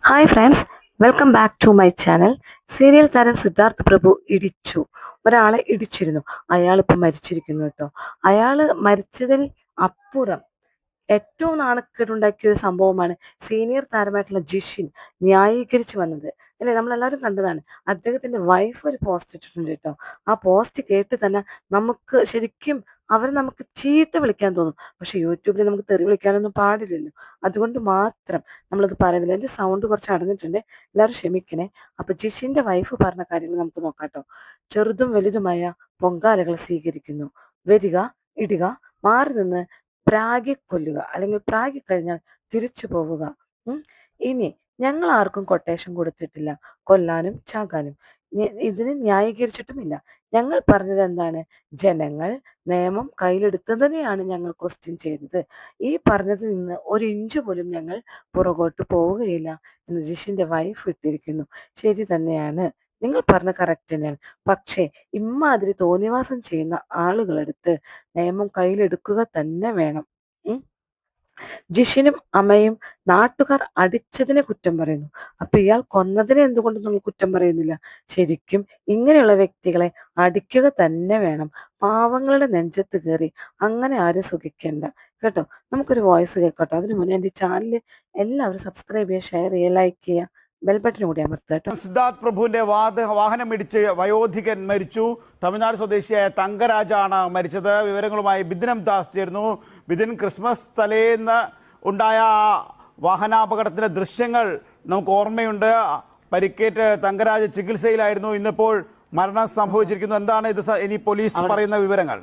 Hi friends, welcome back to my channel. Serial താരം സിദ്ധാർത്ഥ് പ്രഭു ഇടിച്ചു, ഒരാളെ ഇടിച്ചിരുന്നു. അയാളിപ്പോൾ മരിച്ചിരിക്കുന്നു കേട്ടോ. അയാൾ മരിച്ചതിൽ അപ്പുറം ഏറ്റവും നാണക്കേടുണ്ടാക്കിയ ഒരു സംഭവമാണ് സീനിയർ താരമായിട്ടുള്ള ജിഷിൻ ന്യായീകരിച്ചു വന്നത്. അല്ലെ, നമ്മളെല്ലാവരും കണ്ടതാണ്. അദ്ദേഹത്തിന്റെ വൈഫ് ഒരു പോസ്റ്റ് ഇട്ടിട്ടുണ്ട് കേട്ടോ. ആ പോസ്റ്റ് കേട്ട് തന്നെ നമുക്ക് ശരിക്കും നമുക്ക് ചീത്ത വിളിക്കാൻ തോന്നും. പക്ഷെ യൂട്യൂബിൽ നമുക്ക് തെറി വിളിക്കാനൊന്നും പാടില്ലല്ലോ. അതുകൊണ്ട് മാത്രം നമ്മളത് പറയുന്നില്ല. എൻ്റെ സൗണ്ട് കുറച്ച് അടഞ്ഞിട്ടുണ്ട്, എല്ലാവരും ക്ഷമിക്കണേ. അപ്പൊ ജിഷിന്റെ വൈഫ് പറഞ്ഞ കാര്യങ്ങൾ നമുക്ക് നോക്കാട്ടോ. ചെറുതും വലുതുമായ പൊങ്കാലകൾ സ്വീകരിക്കുന്നു. വരിക, ഇടുക, മാറി നിന്ന് പ്രാഗിക്കൊല്ലുക, അല്ലെങ്കിൽ പ്രാഗിക്കഴിഞ്ഞാൽ തിരിച്ചു പോവുക. ഇനി ഞങ്ങൾ ആർക്കും കൊട്ടേഷൻ കൊടുത്തിട്ടില്ല, കൊല്ലാനും ചാകാനും. ഇതിന് ന്യായീകരിച്ചിട്ടുമില്ല. ഞങ്ങൾ പറഞ്ഞത് എന്താണ്? ജനങ്ങൾ നിയമം കയ്യിലെടുത്തതിനെയാണ് ഞങ്ങൾ ക്വസ്റ്റ്യൻ ചെയ്തത്. ഈ പറഞ്ഞതിൽ നിന്ന് ഒരു ഇഞ്ച് പോലും ഞങ്ങൾ പുറകോട്ട് പോവുകയില്ല എന്ന് ജിഷിന്റെ വൈഫ് ഇട്ടിരിക്കുന്നു. ശരി തന്നെയാണ്, നിങ്ങൾ പറഞ്ഞ കറക്റ്റ് തന്നെയാണ്. പക്ഷേ ഇമ്മാതിരി തോന്നിവാസം ചെയ്യുന്ന ആളുകളെടുത്ത് നിയമം കയ്യിലെടുക്കുക തന്നെ വേണം. ജിഷിനും അമ്മയും നാട്ടുകാർ അടിച്ചതിനെ കുറ്റം പറയുന്നു. അപ്പൊ ഇയാൾ കൊന്നതിനെ എന്തുകൊണ്ട് നിങ്ങൾ കുറ്റം പറയുന്നില്ല? ശരിക്കും ഇങ്ങനെയുള്ള വ്യക്തികളെ അടിക്കുക തന്നെ വേണം. പാവങ്ങളുടെ നെഞ്ചത്ത് കയറി അങ്ങനെ ആരും സുഖിക്കണ്ട കേട്ടോ. നമുക്കൊരു വോയിസ് കേൾക്കട്ടോ. അതിനു മുന്നേ എൻ്റെ ചാനൽ എല്ലാവരും സബ്സ്ക്രൈബ് ചെയ്യുക, ഷെയർ ചെയ്യുക, ലൈക്ക് ചെയ്യുക, ബെൽബട്ടൻ കൂടി അമർത്തുക. സിദ്ധാർത്ഥ് പ്രഭുവിന്റെ വാഹനം ഇടിച്ച് വയോധികൻ മരിച്ചു. തമിഴ്നാട് സ്വദേശിയായ തങ്കരാജാണ് മരിച്ചത്. വിവരങ്ങളുമായി ബിദിനം ദാസ് ചേരുന്നു. ബിദിൻ, ക്രിസ്മസ് തലേന്ന് ഉണ്ടായ വാഹനാപകടത്തിന്റെ ദൃശ്യങ്ങൾ നമുക്ക് ഓർമ്മയുണ്ട്. പരിക്കേറ്റ് തങ്കരാജ് ചികിത്സയിലായിരുന്നു. ഇന്നിപ്പോൾ മരണം സംഭവിച്ചിരിക്കുന്നു. എന്താണ് ഇത് ഇനി പോലീസ് പറയുന്ന വിവരങ്ങൾ?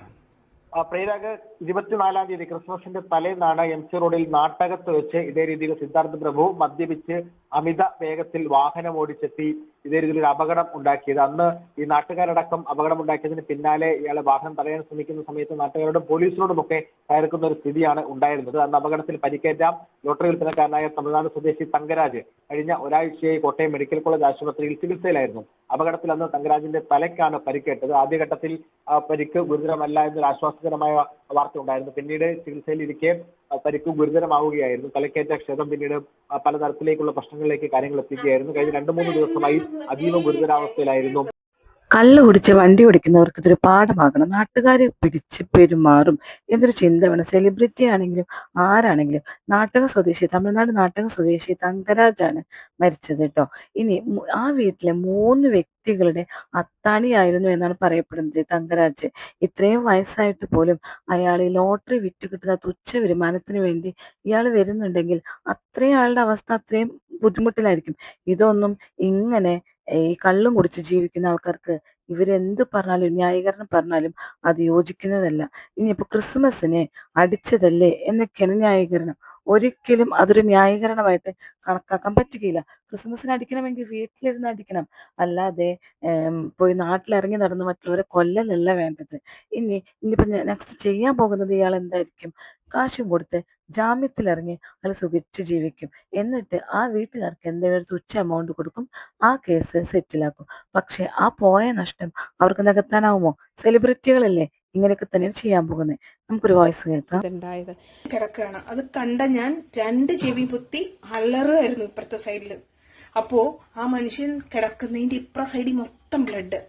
പ്രിയരാഗ്, 24-ാം തീയതി ക്രിസ്മസിന്റെ തലേന്നാണ് MC റോഡിൽ നാട്ടകത്ത് വെച്ച് ഇതേ രീതിയിൽ സിദ്ധാർത്ഥ് പ്രഭു മദ്യപിച്ച് അമിത വേഗത്തിൽ വാഹനം ഓടിച്ചെത്തി ഇതേ രീതിയിൽ ഒരു അപകടം ഉണ്ടാക്കിയത്. അന്ന് ഈ നാട്ടുകാരടക്കം അപകടം ഉണ്ടാക്കിയതിന് പിന്നാലെ ഇയാളെ വാഹനം തടയാൻ ശ്രമിക്കുന്ന സമയത്ത് നാട്ടുകാരോടും പോലീസിനോടും ഒക്കെ കയർക്കുന്ന ഒരു സ്ഥിതിയാണ് ഉണ്ടായിരുന്നത്. അന്ന് അപകടത്തിൽ പരിക്കേറ്റ ലോട്ടറി വിൽപ്പനക്കാരനായ തമിഴ്നാട് സ്വദേശി തങ്കരാജ് കഴിഞ്ഞ ഒരാഴ്ചയായി കോട്ടയം മെഡിക്കൽ കോളേജ് ആശുപത്രിയിൽ ചികിത്സയിലായിരുന്നു. അപകടത്തിൽ അന്ന് തങ്കരാജിന്റെ തലയ്ക്കാണ് പരിക്കേറ്റത്. ആദ്യഘട്ടത്തിൽ പരിക്ക് ഗുരുതരമല്ല എന്നൊരു ആശ്വാസകരമായ വാർത്ത ഉണ്ടായിരുന്നു. പിന്നീട് ചികിത്സയിലിരിക്കെ പരിക്ക് ഗുരുതരമാവുകയായിരുന്നു. തലക്കേറ്റ ക്ഷതം പിന്നീട് പലതരത്തിലേക്കുള്ള പ്രശ്നങ്ങളിലേക്ക് കാര്യങ്ങൾ എത്തിക്കുകയായിരുന്നു. കഴിഞ്ഞ 2-3 ദിവസമായി അതീവ ഗുരുതരാവസ്ഥയിലായിരുന്നു. കള്ള് കുടിച്ച് വണ്ടി ഓടിക്കുന്നവർക്ക് ഇതൊരു പാഠമാകണം. നാട്ടുകാർ പിടിച്ച് പെരുമാറും എന്നൊരു ചിന്ത വേണം. സെലിബ്രിറ്റി ആണെങ്കിലും ആരാണെങ്കിലും. തമിഴ്നാട് നാട്ടക സ്വദേശി തങ്കരാജാണ് മരിച്ചത് കേട്ടോ. ഇനി ആ വീട്ടിലെ 3 വ്യക്തികളുടെ അത്താണിയായിരുന്നു എന്നാണ് പറയപ്പെടുന്നത് തങ്കരാജ്. ഇത്രയും വയസ്സായിട്ട് പോലും അയാൾ ഈ ലോട്ടറി വിറ്റ് കിട്ടുന്ന തുച്ഛ വരുമാനത്തിന് വേണ്ടി ഇയാൾ വരുന്നുണ്ടെങ്കിൽ അത്രയും ആളുടെ അവസ്ഥ അത്രയും ബുദ്ധിമുട്ടിലായിരിക്കും. ഇതൊന്നും ഇങ്ങനെ ഈ കള്ളും കുടിച്ച് ജീവിക്കുന്ന ആൾക്കാർക്ക് ഇവരെന്ത് പറഞ്ഞാലും ന്യായീകരണം പറഞ്ഞാലും അത് യോജിക്കുന്നതല്ല. ഇനിയിപ്പോ ക്രിസ്മസിനെ അടിച്ചതല്ലേ എന്നൊക്കെയാണ് ന്യായീകരണം. ഒരിക്കലും അതൊരു ന്യായീകരണമായിട്ട് കണക്കാക്കാൻ പറ്റുകയില്ല. ക്രിസ്മസിന് അടിക്കണമെങ്കിൽ വീട്ടിലിരുന്ന് അടിക്കണം, അല്ലാതെ പോയി നാട്ടിലിറങ്ങി നടന്ന് മറ്റുള്ളവരെ കൊല്ലലല്ല വേണ്ടത്. ഇനിയിപ്പോ നെക്സ്റ്റ് ചെയ്യാൻ പോകുന്നത് ഇയാൾ എന്തായിരിക്കും? കാശും കൊടുത്ത് ജാമ്യത്തിലിറങ്ങി അയാൾ സുഖിച്ച് ജീവിക്കും. എന്നിട്ട് ആ വീട്ടുകാർക്ക് എന്തെങ്കിലും ഒരു തുച്ഛ എമൗണ്ട് കൊടുക്കും, ആ കേസ് സെറ്റിലാക്കും. പക്ഷെ ആ പോയ നഷ്ടം അവർക്ക് നികത്താനാവുമോ? സെലിബ്രിറ്റികളല്ലേ ഇങ്ങനെയൊക്കെ തന്നെയാണ് ചെയ്യാൻ പോകുന്നത്. നമുക്കൊരു വോയിസ് കേൾക്കാം. കിടക്കുകയാണ്. അത് കണ്ട ഞാൻ 2 ചെവി പൊത്തി അലറുമായിരുന്നു ഇപ്പുറത്തെ സൈഡില്. അപ്പോ ആ മനുഷ്യൻ കിടക്കുന്നതിന്റെ ഇപ്പുറ സൈഡിൽ മൊത്തം ബ്ലഡ്.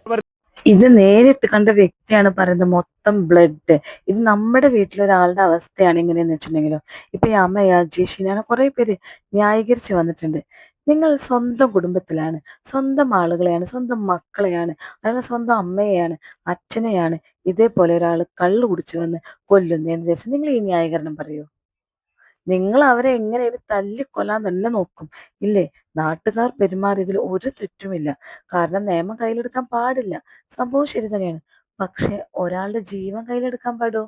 ഇത് നേരിട്ട് കണ്ട വ്യക്തിയാണ് പറയുന്നത് മൊത്തം ബ്ലഡ്. ഇത് നമ്മുടെ വീട്ടിലൊരാളുടെ അവസ്ഥയാണ് ഇങ്ങനെയെന്ന് വെച്ചിട്ടുണ്ടെങ്കിലോ. ഇപ്പൊ ഈ അമ്മയാ ജിഷിനാണ് കുറെ പേര് ന്യായീകരിച്ച് വന്നിട്ടുണ്ട്. നിങ്ങൾ സ്വന്തം കുടുംബത്തിലാണ്, സ്വന്തം ആളുകളെയാണ്, സ്വന്തം മക്കളെയാണ്, അല്ലെങ്കിൽ സ്വന്തം അമ്മയെയാണ്, അച്ഛനെയാണ് ഇതേപോലെ ഒരാൾ കള്ളു കുടിച്ചു വന്ന് കൊല്ലുന്നതെന്ന് വിചാരിച്ച് നിങ്ങൾ ഈ ന്യായീകരണം പറയൂ? നിങ്ങൾ അവരെ എങ്ങനെയും തല്ലിക്കൊല്ലാൻ തന്നെ നോക്കും ഇല്ലേ? നാട്ടുകാർ പെരുമാറിയതിൽ ഒരു തെറ്റുമില്ല. കാരണം നിയമം കയ്യിലെടുക്കാൻ പാടില്ല, സംഭവം ശരി തന്നെയാണ്. പക്ഷെ ഒരാളുടെ ജീവൻ കയ്യിലെടുക്കാൻ പാടോ?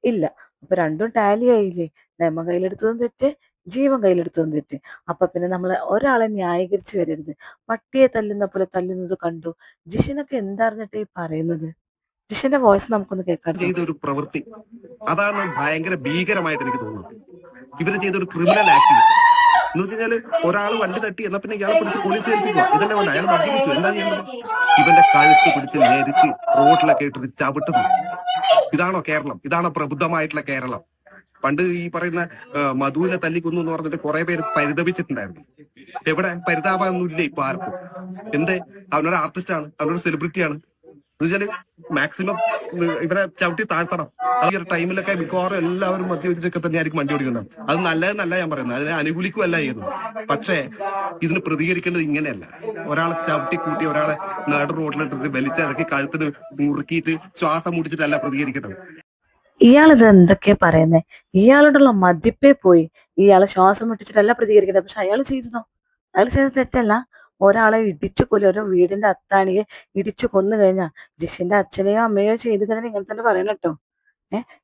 ഇല്ല. അപ്പൊ രണ്ടും ടാലി ആയില്ലേ? നിയമം കയ്യിലെടുത്തതും തെറ്റ്, ജീവൻ കയ്യിലെടുത്തതും തെറ്റ്. അപ്പൊ പിന്നെ നമ്മൾ ഒരാളെ ന്യായീകരിച്ചു വരരുത്. പട്ടിയെ തല്ലുന്ന പോലെ തല്ലുന്നത് കണ്ടു. ജിഷിനൊക്കെ എന്താറിഞ്ഞിട്ട് ഈ പറയുന്നത്? ജിഷിന്റെ വോയിസ് നമുക്കൊന്ന് കേൾക്കാം. ചെയ്തൊരു പ്രവൃത്തി അതാണ് ഭയങ്കര ഭീകരമായിട്ട് എനിക്ക് തോന്നുന്നത്. ഇവര് ചെയ്തൊരു ക്രിമിനൽ ആക്ടിവിറ്റി എന്ന് വെച്ച് കഴിഞ്ഞാല് ഒരാൾ വണ്ടി തട്ടി എന്നാ പിന്നെ ഇയാളെ പിടിച്ച് പോലീസ് ഏൽപ്പിക്കുക. ഇതന്നെ വേണ്ട. അയാൾ മദ്യപിച്ചു, എന്താ ചെയ്യേണ്ടത്? ഇവന്റെ കഴുത്ത് പിടിച്ച് ഞെരിച്ച് റോഡിലൊക്കെ ഇട്ടിട്ട് ചവിട്ടുന്നു. ഇതാണോ കേരളം? ഇതാണോ പ്രബുദ്ധമായിട്ടുള്ള കേരളം? പണ്ട് ഈ പറയുന്ന മധുവിനെ തല്ലിക്കൊന്നു എന്ന് പറഞ്ഞിട്ട് കുറെ പേര് പരിതപിച്ചിട്ടുണ്ടായിരുന്നു. എവിടെ പരിതാപമൊന്നും ഇല്ല ഇപ്പൊ ആർക്കും. എന്തേ? അവനൊരു ആർട്ടിസ്റ്റ് ആണ്, അവനൊരു സെലിബ്രിറ്റിയാണ്. എന്ന് വെച്ചാല് മാക്സിമം ഇവരെ ചവിട്ടി താഴ്ത്തണം. ആ ഒരു ടൈമിലൊക്കെ മിക്കവാറും എല്ലാവരും മദ്യപിച്ചിട്ടൊക്കെ തന്നെയായിരിക്കും വണ്ടി ഓടിക്കുന്നത്. അത് നല്ലതെന്നല്ല ഞാൻ പറയുന്നത്, അതിനെ അനുകൂലിക്കുകയല്ല ചെയ്യുന്നത്. പക്ഷേ ഇതിന് പ്രതികരിക്കേണ്ടത് ഇങ്ങനെയല്ല. ഒരാളെ ചവിട്ടി കൂട്ടി ഒരാളെ നാട് റോഡിലിട്ടിട്ട് വലിച്ചിറക്കി കഴുത്തിന് മുറുക്കിയിട്ട് ശ്വാസം മുടിച്ചിട്ടല്ല പ്രതികരിക്കേണ്ടത്. ഇയാളിത് എന്തൊക്കെയാ പറയുന്നേ? ഇയാളോടുള്ള മദ്യപ്പേ പോയി ഇയാളെ ശ്വാസം മുട്ടിച്ചിട്ടല്ല പ്രതികരിക്കുന്നത്. പക്ഷെ അയാൾ ചെയ്തതോ? അയാൾ ചെയ്ത തെറ്റല്ല. ഒരാളെ ഇടിച്ചു കൊല്ലും, ഓരോ വീടിന്റെ അത്താണിയെ ഇടിച്ചു കൊന്നു കഴിഞ്ഞാൽ ജിഷിന്റെ അച്ഛനെയോ അമ്മയോ ചെയ്ത് കഴിഞ്ഞാൽ ഇങ്ങനെ തന്നെ പറയണം കേട്ടോ.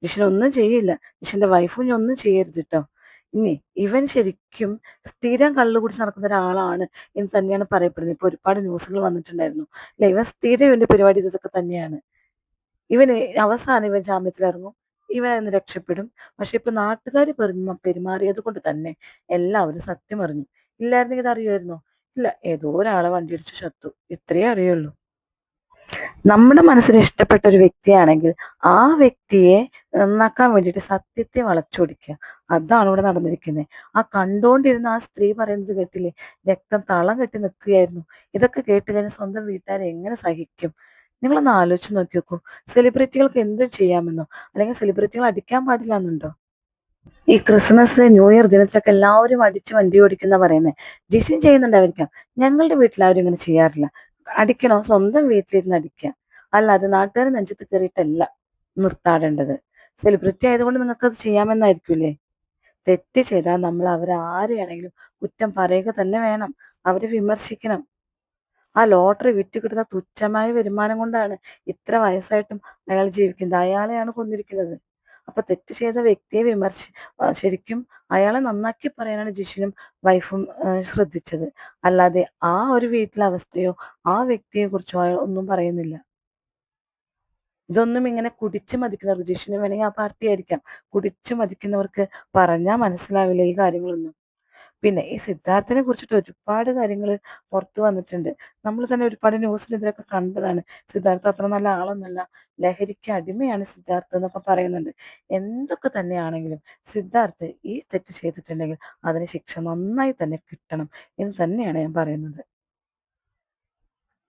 ജിഷിനൊന്നും ചെയ്യില്ല, ജിഷിന്റെ വൈഫും ഇനി ഒന്നും ചെയ്യരുത് കേട്ടോ. ഇനി ഇവൻ ശരിക്കും സ്ഥിരം കള്ളു കുടിച്ച് നടക്കുന്ന ഒരാളാണ് എന്ന് തന്നെയാണ് പറയപ്പെടുന്നത്. ഇപ്പൊ ഒരുപാട് ന്യൂസുകൾ വന്നിട്ടുണ്ടായിരുന്നു അല്ലെ? ഇവൻ സ്ഥിരം ഇവന്റെ പരിപാടി ഇതൊക്കെ തന്നെയാണ്. ഇവന് അവസാനം ഇവൻ ജാമ്യത്തിലിറങ്ങും, ഇവൻ എന്ന് രക്ഷപ്പെടും. പക്ഷെ ഇപ്പൊ നാട്ടുകാർ പെരുമാറിയത് കൊണ്ട് തന്നെ എല്ലാവരും സത്യം അറിഞ്ഞു. ഇല്ലായിരുന്നെങ്കിൽ ഇത് അറിയുമായിരുന്നോ? ഇല്ല, ഏതോ ഒരാളെ വണ്ടി ഇടിച്ചു ചത്തു, ഇത്രയേ അറിയുള്ളൂ. നമ്മുടെ മനസ്സിന് ഇഷ്ടപ്പെട്ട ഒരു വ്യക്തിയാണെങ്കിൽ ആ വ്യക്തിയെ നന്നാക്കാൻ വേണ്ടിയിട്ട് സത്യത്തെ വളച്ചൊടിക്കുക, അതാണ് ഇവിടെ നടന്നിരിക്കുന്നത്. ആ കണ്ടോണ്ടിരുന്ന ആ സ്ത്രീ പറയുന്നത് കേട്ടില്ലേ? രക്തം തളം കെട്ടി നിൽക്കുകയായിരുന്നു. ഇതൊക്കെ കേട്ട് കഴിഞ്ഞാൽ സ്വന്തം വീട്ടുകാരെ എങ്ങനെ സഹിക്കും? നിങ്ങളൊന്ന് ആലോചിച്ച് നോക്കി നോക്കൂ. സെലിബ്രിറ്റികൾക്ക് എന്തും ചെയ്യാമെന്നോ, അല്ലെങ്കിൽ സെലിബ്രിറ്റികൾ അടിക്കാൻ പാടില്ല എന്നുണ്ടോ? ഈ ക്രിസ്മസ് ന്യൂ ഇയർ ദിനത്തിലൊക്കെ എല്ലാവരും അടിച്ച് വണ്ടി ഓടിക്കുന്ന പറയുന്നത്. ജിഷൻ ചെയ്യുന്നുണ്ടായിരിക്കാം, ഞങ്ങളുടെ വീട്ടിൽ ആരും ഇങ്ങനെ ചെയ്യാറില്ല. അടിക്കണോ, സ്വന്തം വീട്ടിലിരുന്ന് അടിക്കുക, അല്ലാതെ നാട്ടുകാർ നെഞ്ചത്ത് കയറിയിട്ടല്ല നിർത്താടേണ്ടത്. സെലിബ്രിറ്റി ആയതുകൊണ്ട് നിങ്ങൾക്ക് അത് ചെയ്യാമെന്നായിരിക്കൂലേ? തെറ്റ് ചെയ്താൽ നമ്മൾ അവരാരെയാണെങ്കിലും കുറ്റം പറയുക തന്നെ വേണം, അവരെ വിമർശിക്കണം. ആ ലോട്ടറി വിറ്റ് കിട്ടുന്ന തുച്ഛമായ വരുമാനം കൊണ്ടാണ് ഇത്ര വയസ്സായിട്ടും അയാൾ ജീവിക്കുന്നത്. അയാളെയാണ് കൊന്നിരിക്കുന്നത്. അപ്പൊ തെറ്റ് ചെയ്ത വ്യക്തിയെ ശരിക്കും അയാളെ നന്നാക്കി പറയാനാണ് ജിഷിനും വൈഫും ശ്രദ്ധിച്ചത്. അല്ലാതെ ആ ഒരു വീട്ടിലെ അവസ്ഥയോ ആ വ്യക്തിയെ കുറിച്ചോ അയാൾ ഒന്നും പറയുന്നില്ല. ഇതൊന്നും ഇങ്ങനെ കുടിച്ചു മതിക്കുന്നവർക്ക്, ജിഷിന് വേണമെങ്കിൽ ആ പാർട്ടി ആയിരിക്കാം, കുടിച്ചു മതിക്കുന്നവർക്ക് പറഞ്ഞാൽ മനസ്സിലാവില്ല ഈ കാര്യങ്ങളൊന്നും. പിന്നെ ഈ സിദ്ധാർത്ഥിനെ കുറിച്ചിട്ട് ഒരുപാട് കാര്യങ്ങൾ പുറത്തു വന്നിട്ടുണ്ട്. നമ്മൾ തന്നെ ഒരുപാട് ന്യൂസിൽ ഇതിലൊക്കെ കണ്ടതാണ്. സിദ്ധാർത്ഥ അത്ര നല്ല ആളൊന്നല്ല, ലഹരിക്ക് അടിമയാണ് സിദ്ധാർത്ഥ എന്നൊക്കെ പറയുന്നുണ്ട്. എന്തൊക്കെ തന്നെയാണെങ്കിലും സിദ്ധാർത്ഥ് ഈ തെറ്റ് ചെയ്തിട്ടുണ്ടെങ്കിൽ അതിന് ശിക്ഷ നന്നായി തന്നെ കിട്ടണം എന്ന് തന്നെയാണ് ഞാൻ പറയുന്നത്.